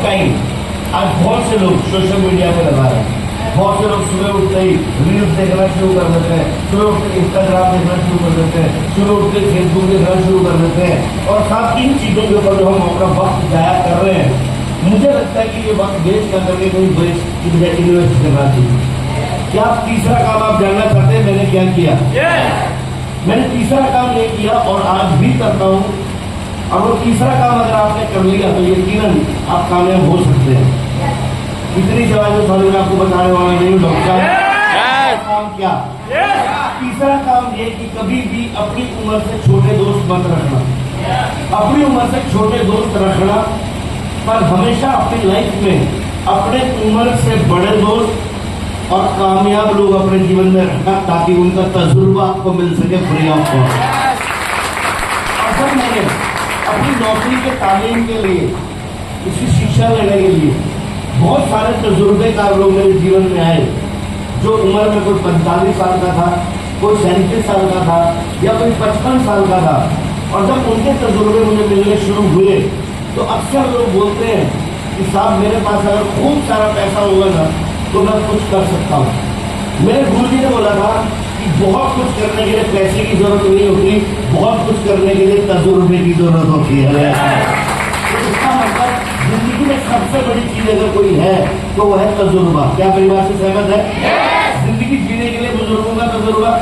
Of time आज बहुत से लोग सोशल मीडिया पे लगा रहे हैं। बहुत से लोग सुबह उठते ही रील्स देखना शुरू कर देते हैं, सुबह उठते इंस्टाग्राम देखना शुरू कर देते हैं, सुबह उठते फेसबुक देखना शुरू कर देते हैं। और साथ इन चीज़ों के ऊपर जो हम अपना वक्त जाया कर रहे हैं, मुझे लगता है कि ये वक्त वेस्ट कर करके कहीं वेस्ट की बजाय इन्वेस्ट करना चाहिए। क्या आप तीसरा काम आप जानना चाहते हैं मैंने क्या किया? मैंने तीसरा काम ये किया और आज भी करता हूँ। और वो तीसरा काम अगर आपने कर लिया तो यकीनन आप कामयाब हो सकते हैं। इतनी जवाब थोड़ी मैं आपको बताने वाला नहीं हूँ डॉक्टर। काम क्या? तीसरा काम ये कि कभी भी अपनी उम्र से छोटे दोस्त मत रखना। अपनी उम्र से छोटे दोस्त रखना, पर हमेशा अपनी लाइफ में अपने उम्र से बड़े दोस्त और कामयाब लोग अपने जीवन में रखना, ताकि उनका तजुर्बा आपको मिल सके फ्री ऑफ कॉस्ट। असल मैंने अपनी नौकरी के तालीम के लिए, उसकी शिक्षा लेने के लिए बहुत सारे तजुर्बेकार लोग मेरे जीवन में आए, जो उम्र में कोई 45 साल का था, कोई 37 साल का था या कोई 55 साल का था। और जब उनके तजुर्बे मुझे मिलने शुरू हुए तो अक्सर लोग बोलते हैं कि साहब मेरे पास अगर खूब सारा पैसा होगा ना तो मैं कुछ कर सकता हूँ। मेरे गुरु जी ने बोला था कि बहुत कुछ करने के लिए पैसे की जरूरत नहीं होती, बहुत कुछ करने के लिए तजुर्बे की जरूरत होती है। तो इसका मतलब जिंदगी में सबसे बड़ी चीज अगर कोई है तो वह है तजुर्बा। क्या परिवार से सहमत है? जिंदगी जीने के लिए बुजुर्गों का तजुर्बा,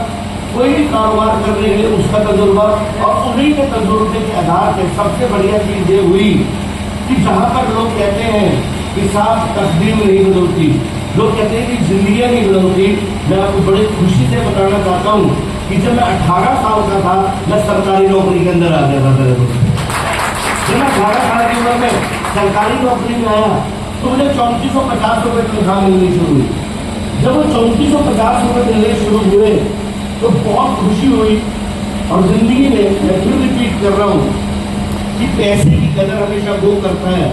कोई भी कारोबार करने के लिए उसका तजुर्बा, और उन्हीं के तजुर्बे के आधार पर सबसे बढ़िया चीज ये हुई कि जहाँ पर लोग कहते हैं कि साहब तकदीर नहीं बदलती, लोग कहते हैं कि जिंदगी नहीं बदलती, मैं आपको बड़ी खुशी से बताना चाहता हूँ कि जब मैं 18 साल का था मैं सरकारी नौकरी के अंदर आ गया था। जब मैं 18 साल की उम्र में सरकारी नौकरी में आया तो मुझे 3450 रुपये तनख्वाह मिलनी शुरू हुई। जब वो 3450 रुपये मिलने शुरू हुए तो बहुत खुशी हुई। और जिंदगी में मैं फिर रिपीट कर रहा हूँ कि पैसे की कदर हमेशा वो करता है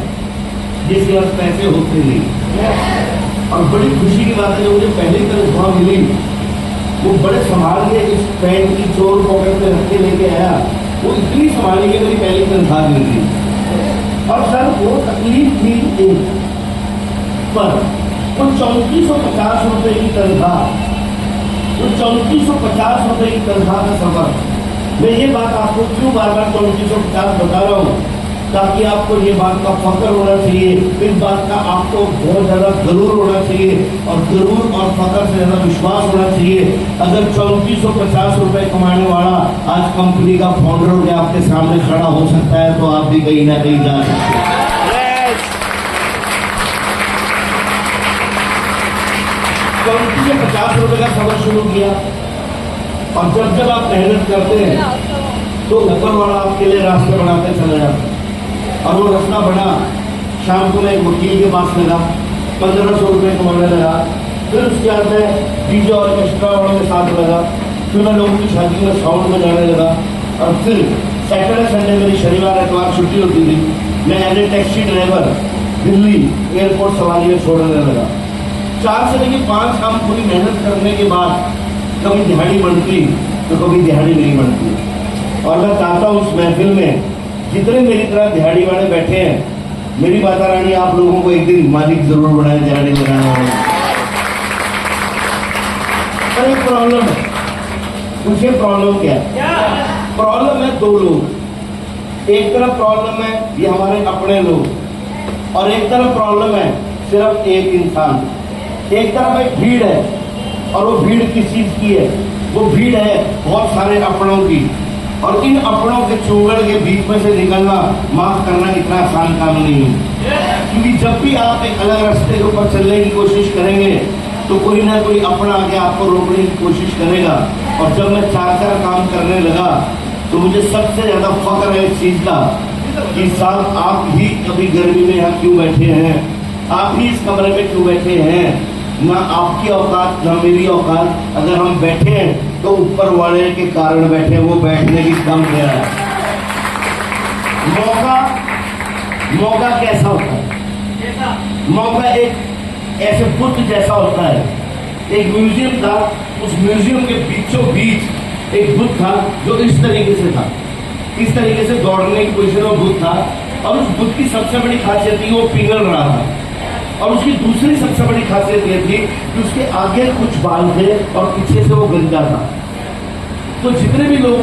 जिसके पास पैसे होते नहीं। और बड़ी खुशी की बात है, जो मुझे पहली तनख्वाह मिली वो बड़े संभाल के इस पैंट की चोर पॉकेट में रख के लेके आया, वो इतनी संभाली कि मेरी पहली तनख्वाह मिल गई। और सर वो तकलीफ थी एक, पर वो 3450 रुपये की तनख्वाह, वो 3450 रुपये की तनख्वाह का सफर। मैं ये बात आपको क्यों बार बार 3450 बता रहा हूँ, ताकि आपको ये बात का फख्र होना चाहिए, इस बात का आपको बहुत ज़्यादा गरूर होना चाहिए, और गरूर और फख्र से ज़्यादा विश्वास होना चाहिए। अगर 3450 रुपये कमाने वाला आज कंपनी का फाउंडर होकर आपके सामने खड़ा हो सकता है तो आप भी कहीं ना कहीं जा सकते हैं। 3450 रुपये का सफर शुरू किया, और जब आप मेहनत करते हैं तो ऊपर वाला आपके लिए रास्ते बनाते चले जाते हैं। और वो रास्ता बना, शाम को मैं एक वकील के पास लगा, 1500 रुपये कमाने लगा। फिर उसके बाद में डीजे ऑर्केस्ट्रा वालों के साथ लगा, फिर मैं लोगों की शादी में साउंड में जाने लगा। और फिर सैटरडे संडे मेरी शनिवार एतवार छुट्टी होती थी, मैं as a taxi driver Delhi airport सवारी में छोड़ने लगा। 4 से लेकर 5 काम पूरी मेहनत करने के बाद कभी दिहाड़ी बनती तो कभी दिहाड़ी नहीं बनती। और मैं चाहता हूँ उस महफिल में जितने मेरी तरह दिहाड़ी वाले बैठे हैं, मेरी माता रानी आप लोगों को एक दिन मालिक जरूर बनाए दिहाड़ी बनाने वाले। पर एक प्रॉब्लम है, मुझे प्रॉब्लम क्या है? प्रॉब्लम है 2 लोग। एक तरफ प्रॉब्लम है ये हमारे अपने लोग, और एक तरफ प्रॉब्लम है सिर्फ एक इंसान। एक तरफ एक भीड़ है, और वो भीड़ किस चीज की है? वो भीड़ है बहुत सारे अपनों की, और इन अपनों के चुंगड़ के बीच में से निकलना, माफ करना इतना आसान काम नहीं है। क्योंकि जब भी आप एक अलग रास्ते के ऊपर चलने की कोशिश करेंगे तो कोई ना कोई अपना आके आपको रोकने की कोशिश करेगा। और जब मैं 4 काम करने लगा तो मुझे सबसे ज्यादा फख्र है इस चीज का कि साहब आप ही कभी गर्मी में यहाँ क्यों बैठे हैं, आप ही इस कमरे में क्यों बैठे हैं। ना आपकी औकात ना मेरी औकात, अगर हम बैठे हैं तो ऊपर वाले के कारण बैठे, वो बैठने की कम है। मौका कैसा होता है? मौका एक ऐसे बुद्ध जैसा होता है। एक म्यूजियम था, उस म्यूजियम के बीचों बीच एक बुद्ध था जो इस तरीके से था, इस तरीके से दौड़ने की पोजीशन में बुद्ध था। और उस बुद्ध की सबसे बड़ी खासियत थी वो पिघल रहा था। और उसकी दूसरी सबसे बड़ी खासियत ये थी कि उसके आगे कुछ बाल थे और पीछे से वो गंजा था। तो जितने भी लोग